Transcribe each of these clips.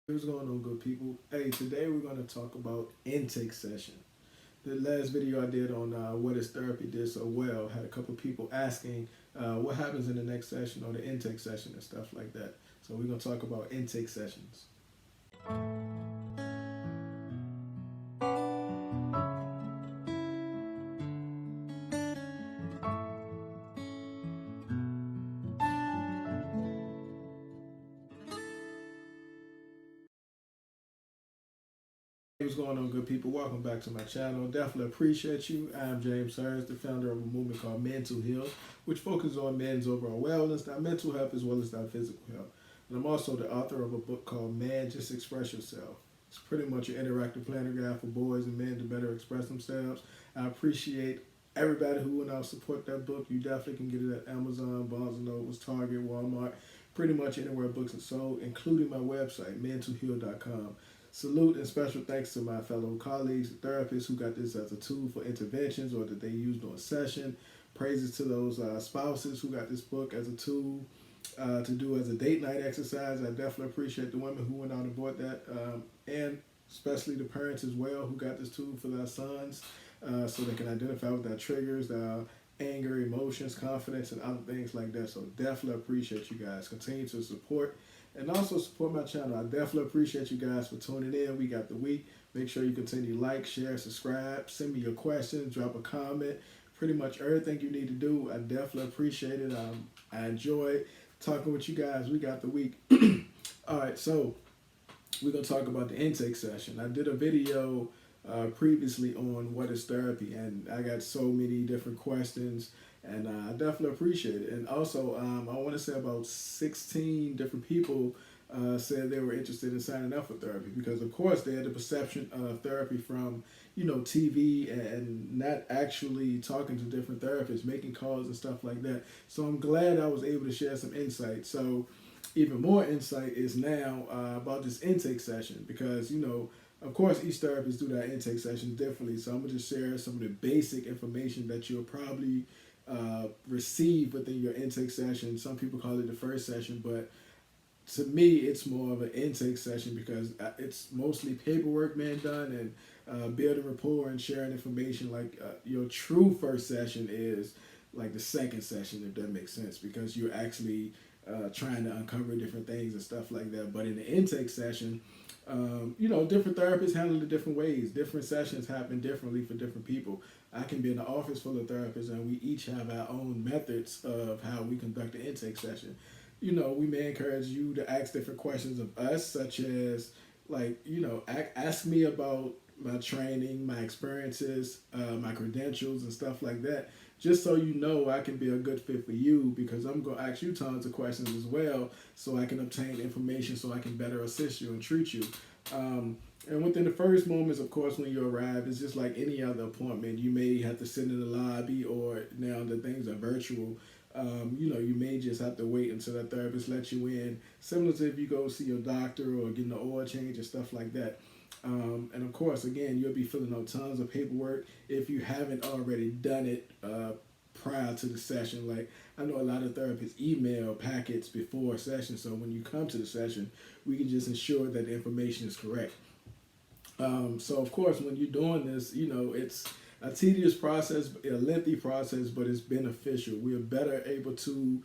What's going on, good people? Hey, today we're going to talk about intake session. The last video I did on what is therapy did so well had a couple people asking what happens in the next session or the intake session and stuff like that. So we're going to talk about intake sessions. Hey, what's going on, good people? Welcome back to my channel. Definitely appreciate you. I'm James Harris, the founder of a movement called Mental Health, which focuses on men's overall wellness, not mental health as well as not physical health. And I'm also the author of a book called Man, Just Express Yourself. It's pretty much an interactive planner guide for boys and men to better express themselves. I appreciate everybody who went out and support that book. You definitely can get it at Amazon, Barnes& Noble, Target, Walmart, pretty much anywhere books are sold, including my website, mentalheal.com. Salute and special thanks to my fellow colleagues, therapists who got this as a tool for interventions or that they used on session. Praises to those spouses who got this book as a tool to do as a date night exercise. I definitely appreciate the women who went out and bought that, and especially the parents as well who got this tool for their sons so they can identify with their triggers, their anger, emotions, confidence, and other things like that. So definitely appreciate you guys. Continue to support and also support my channel. I definitely appreciate you guys for tuning in. We got the week. Make sure you continue to like, share, subscribe. Send me your questions. Drop a comment. Pretty much everything you need to do. I definitely appreciate it. I enjoy talking with you guys. We got the week. All right, so we're going to talk about the intake session. I did a video previously on what is therapy, and I got so many different questions, and I definitely appreciate it. And also, I want to say about 16 different people said they were interested in signing up for therapy because, of course, they had the perception of therapy from, TV and not actually talking to different therapists, making calls and stuff like that. So I'm glad I was able to share some insight. So even more insight is now about this intake session because, of course, each therapist do that intake session differently. So I'm going to just share some of the basic information that you'll probably receive within your intake session. Some people call it the first session, but to me, it's more of an intake session because it's mostly paperwork being done and building rapport and sharing information. Like your true first session is like the second session, if that makes sense, because you're actually trying to uncover different things and stuff like that. But in the intake session, different therapists handle it different ways. Different sessions happen differently for different people. I can be in an office full of therapists and we each have our own methods of how we conduct the intake session. We may encourage you to ask different questions of us, such as, ask me about my training, my experiences, my credentials, and stuff like that, just so you know I can be a good fit for you because I'm going to ask you tons of questions as well so I can obtain information so I can better assist you and treat you. And within the first moments, of course, when you arrive, it's just like any other appointment. You may have to sit in the lobby or now that things are virtual. You may just have to wait until that therapist lets you in, similar to if you go see your doctor or getting the oil change and stuff like that. And of course, again, you'll be filling out tons of paperwork if you haven't already done it prior to the session. Like I know a lot of therapists email packets before a session, so when you come to the session, we can just ensure that the information is correct. So of course, when you're doing this, it's a tedious process, a lengthy process, but it's beneficial. We are better able to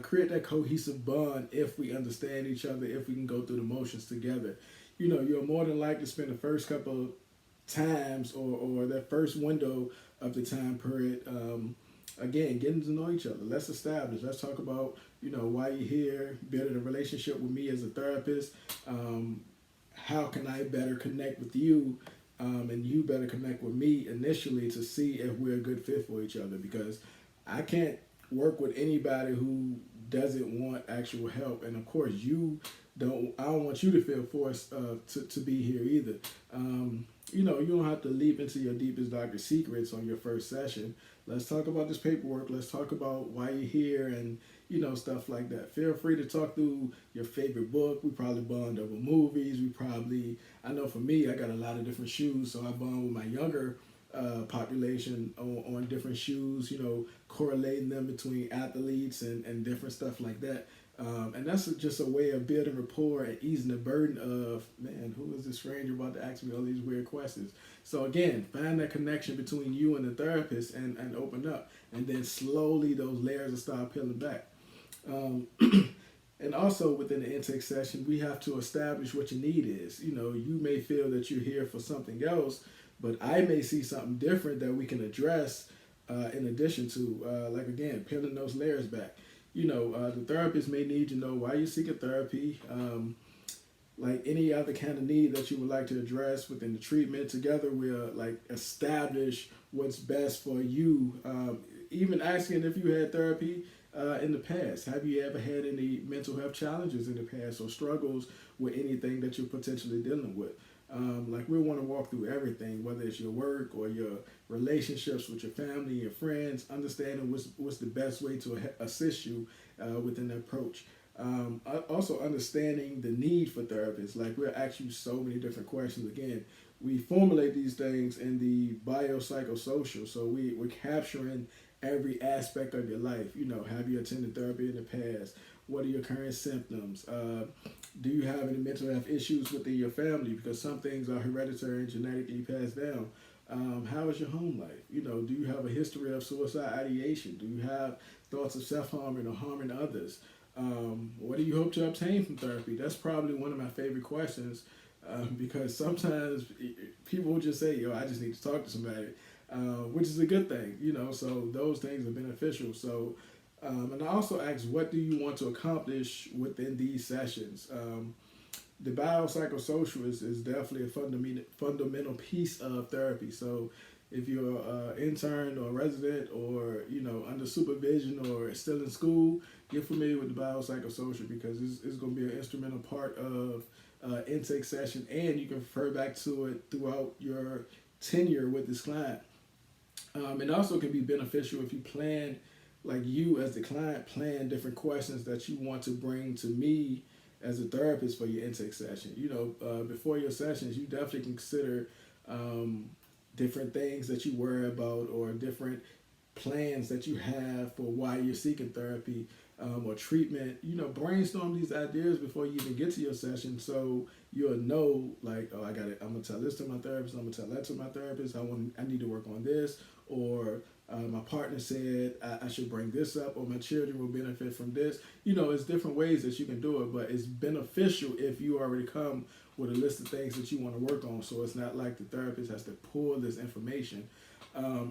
create that cohesive bond if we understand each other, if we can go through the motions together. You're more than likely to spend the first couple of times or that first window of the time period, again, getting to know each other. Let's establish, let's talk about, why you're here, building a relationship with me as a therapist. How can I better connect with you and you better connect with me initially to see if we're a good fit for each other, because I can't work with anybody who doesn't want actual help. And of course, I don't want you to feel forced to be here either. You don't have to leap into your deepest, darkest secrets on your first session. Let's talk about this paperwork. Let's talk about why you're here and, stuff like that. Feel free to talk through your favorite book. We probably bond over movies. I know for me, I got a lot of different shoes, so I bond with my younger population on different shoes, correlating them between athletes and different stuff like that. And that's just a way of building rapport and easing the burden of, man, who is this stranger about to ask me all these weird questions? So again, find that connection between you and the therapist and open up. And then slowly those layers will start peeling back. And also within the intake session, we have to establish what your need is. You may feel that you're here for something else, but I may see something different that we can address in addition to, like again, peeling those layers back. The therapist may need to know why you're seeking therapy, like any other kind of need that you would like to address within the treatment. Together, we'll like establish what's best for you. Even asking if you had therapy in the past. Have you ever had any mental health challenges in the past or struggles with anything that you're potentially dealing with? Like we want to walk through everything, whether it's your work or your relationships with your family, your friends, understanding what's the best way to assist you within the approach. Also understanding the need for therapists. Like we'll ask you so many different questions. Again, we formulate these things in the biopsychosocial. So we're capturing every aspect of your life. Have you attended therapy in the past? What are your current symptoms? Do you have any mental health issues within your family? Because some things are hereditary and genetically passed down. How is your home life? Do you have a history of suicide ideation? Do you have thoughts of self-harming or harming others? What do you hope to obtain from therapy? That's probably one of my favorite questions because sometimes people will just say, yo, I just need to talk to somebody, which is a good thing, so those things are beneficial. So, and I also ask, what do you want to accomplish within these sessions? The biopsychosocial is definitely a fundamental piece of therapy. So if you're an intern or a resident or, under supervision or still in school, get familiar with the biopsychosocial because it's going to be an instrumental part of intake session, and you can refer back to it throughout your tenure with this client. It also can be beneficial if you plan, like you as the client, plan different questions that you want to bring to me as a therapist for your intake session. Before your sessions, you definitely consider different things that you worry about or different plans that you have for why you're seeking therapy or treatment. Brainstorm these ideas before you even get to your session, so you'll know, like, oh, I got it. I'm gonna tell this to my therapist. I'm gonna tell that to my therapist. I need to work on this, or my partner said I should bring this up, or my children will benefit from this. It's different ways that you can do it, but it's beneficial if you already come with a list of things that you want to work on. So it's not like the therapist has to pull this information.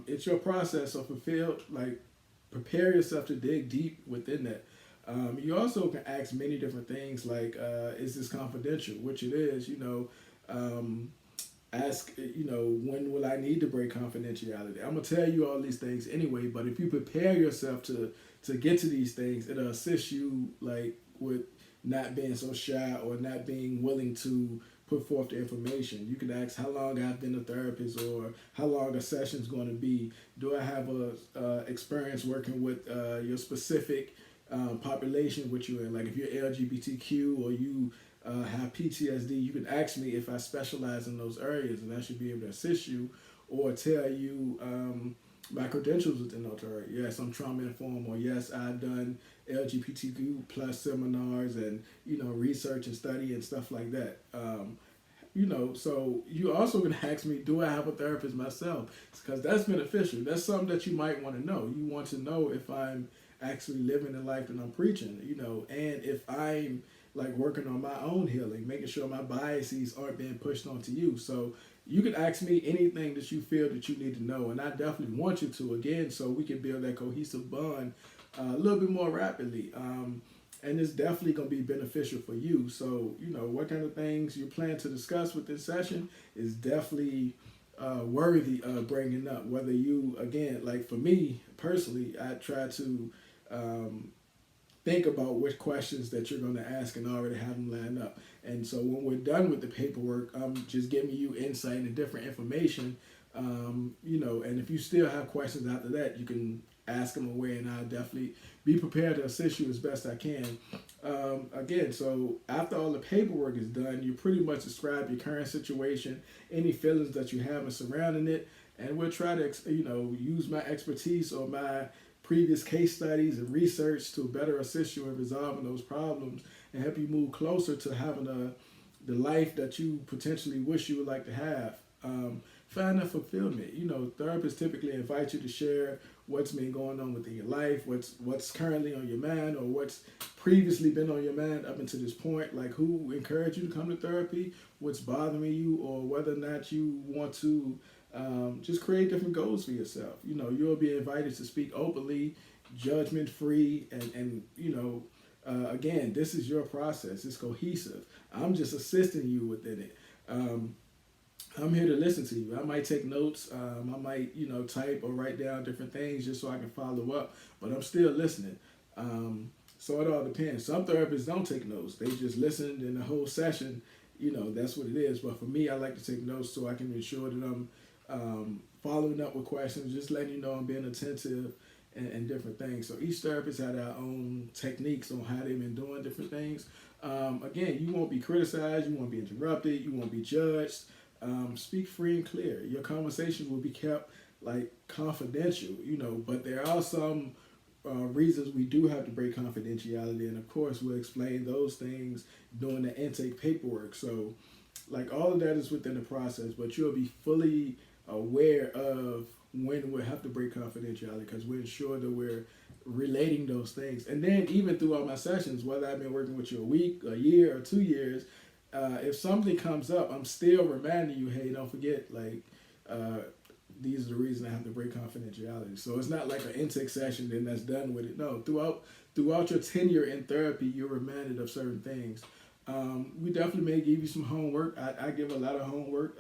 It's your process, so prepare yourself to dig deep within that. You also can ask many different things like, is this confidential? Which it is, ask, when will I need to break confidentiality? I'm going to tell you all these things anyway, but if you prepare yourself to get to these things, it'll assist you with not being so shy or not being willing to put forth the information. You can ask how long I've been a therapist or how long a session's going to be. Do I have a experience working with your specific population which you're in? Like if you're LGBTQ or you have PTSD, you can ask me if I specialize in those areas, and I should be able to assist you or tell you my credentials within those areas. Yes, I'm trauma informed, or yes, I've done LGBTQ plus seminars and research and study and stuff like that. So you also can ask me, do I have a therapist myself? Because that's beneficial. That's something that you might want to know. You want to know if I'm actually living the life that I'm preaching, and if I'm working on my own healing, making sure my biases aren't being pushed onto you. So you can ask me anything that you feel that you need to know, and I definitely want you to, again, so we can build that cohesive bond a little bit more rapidly. And it's definitely going to be beneficial for you. So, what kind of things you plan to discuss with this session is definitely worthy of bringing up. Whether you, again, for me personally, I try to think about which questions that you're going to ask and already have them lined up. And so when we're done with the paperwork, I'm just giving you insight and different information, and if you still have questions after that, you can ask them away, and I'll definitely be prepared to assist you as best I can. Again, so after all the paperwork is done, you pretty much describe your current situation, any feelings that you have surrounding it, and we'll try to use my expertise or my previous case studies and research to better assist you in resolving those problems and help you move closer to having the life that you potentially wish you would like to have. Find that fulfillment. Therapists typically invite you to share what's been going on within your life, what's currently on your mind, or what's previously been on your mind up until this point, like who encouraged you to come to therapy, what's bothering you, or whether or not you want to just create different goals for yourself. You'll be invited to speak openly, judgment free, and again, this is your process. It's cohesive. I'm just assisting you within it. I'm here to listen to you. I might take notes. I might, type or write down different things just so I can follow up. But I'm still listening. So it all depends. Some therapists don't take notes. They just listen in the whole session. That's what it is. But for me, I like to take notes so I can ensure that I'm following up with questions, just letting you know I'm being attentive and different things. So each therapist had their own techniques on how they've been doing different things. Again, you won't be criticized. You won't be interrupted. You won't be judged. Speak free and clear. Your conversations will be kept confidential, but there are some reasons we do have to break confidentiality, and of course we'll explain those things during the intake paperwork. So all of that is within the process, but you'll be fully aware of when we'll have to break confidentiality, because we ensure that we're relating those things. And then even throughout my sessions, whether I've been working with you a week, a year, or 2 years, if something comes up, I'm still reminding you, hey, don't forget, these are the reasons I have to break confidentiality. So it's not like an intake session, then that's done with it. No, throughout your tenure in therapy, you're reminded of certain things. We definitely may give you some homework. I give a lot of homework,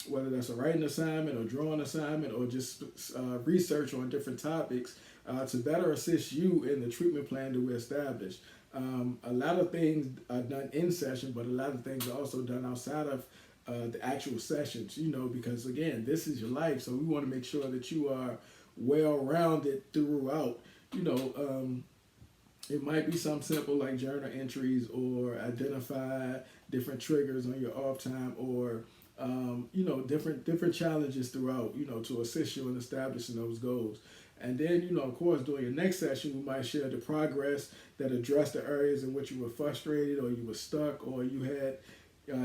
whether that's a writing assignment or drawing assignment or just research on different topics to better assist you in the treatment plan that we establish. A lot of things are done in session, but a lot of things are also done outside of the actual sessions, because again, this is your life. So we want to make sure that you are well-rounded throughout. It might be something simple like journal entries or identify different triggers on your off time or, different challenges throughout, to assist you in establishing those goals. And then, of course, during your next session, we might share the progress that addressed the areas in which you were frustrated or you were stuck or you had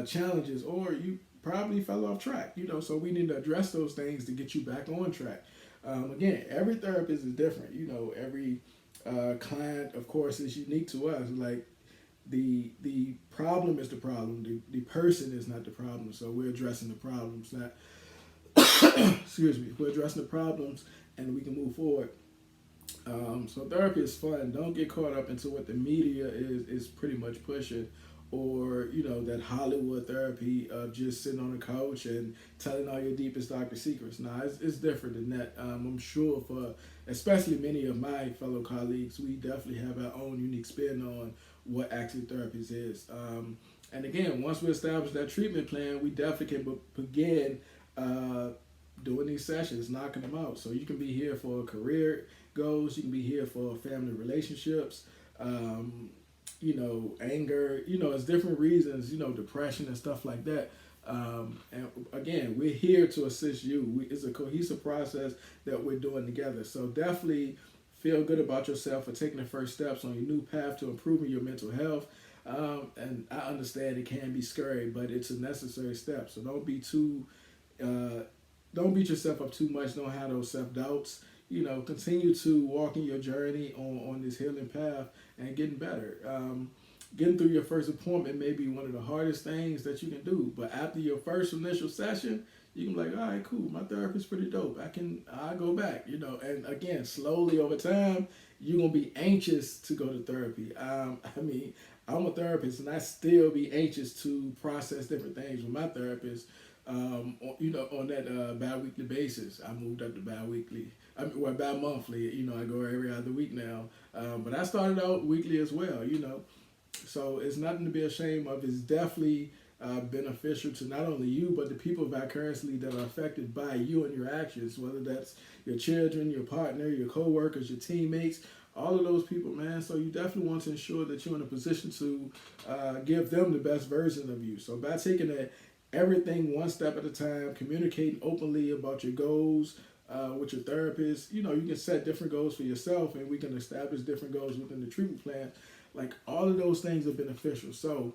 challenges or you probably fell off track, so we need to address those things to get you back on track. Again, every therapist is different. Every client, of course, is unique to us. Like the problem is the problem. The person is not the problem. So we're addressing the problems, not excuse me. We're addressing the problems, and we can move forward. So therapy is fun. Don't get caught up into what the media is pretty much pushing, or that Hollywood therapy of just sitting on a couch and telling all your deepest doctor secrets. Nah, it's different than that. I'm sure for especially many of my fellow colleagues, we definitely have our own unique spin on what actually therapy is. And again, once we establish that treatment plan, we definitely can begin doing these sessions, knocking them out. So you can be here for career goals, you can be here for family relationships, anger, it's different reasons, depression and stuff like that. And again, we're here to assist you. It's a cohesive process that we're doing together. So definitely feel good about yourself for taking the first steps on your new path to improving your mental health. And I understand it can be scary, but it's a necessary step. So don't beat yourself up too much. Don't have those self-doubts. Continue to walk in your journey on this healing path and getting better. Getting through your first appointment may be one of the hardest things that you can do. But after your first initial session, you can be like, all right, cool. My therapist's pretty dope. I'll go back, And again, slowly over time, you're going to be anxious to go to therapy. I'm a therapist and I still be anxious to process different things with my therapist. On that bi-weekly basis. I moved up to bi-weekly. Bi-monthly. I go every other week now. But I started out weekly as well. So it's nothing to be ashamed of. It's definitely beneficial to not only you, but the people vicariously that are affected by you and your actions, whether that's your children, your partner, your co-workers, your teammates, all of those people, man. So you definitely want to ensure that you're in a position to give them the best version of you. So by taking that everything one step at a time, communicating openly about your goals with your therapist. You know, you can set different goals for yourself, and we can establish different goals within the treatment plan. Like, all of those things are beneficial. So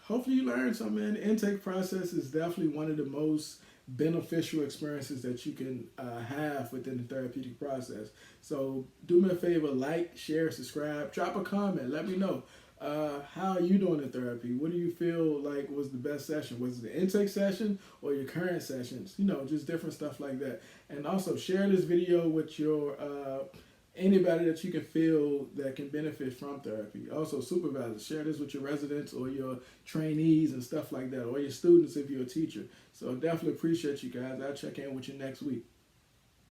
hopefully you learned something, man. The intake process is definitely one of the most beneficial experiences that you can have within the therapeutic process. So do me a favor, like, share, subscribe, drop a comment, let me know. How are you doing in therapy? What do you feel like was the best session? Was it the intake session or your current sessions? You know, just different stuff like that. And also share this video with your anybody that you can feel that can benefit from therapy. Also, supervisors, share this with your residents or your trainees and stuff like that, or your students if you're a teacher. So definitely appreciate you guys. I'll check in with you next week.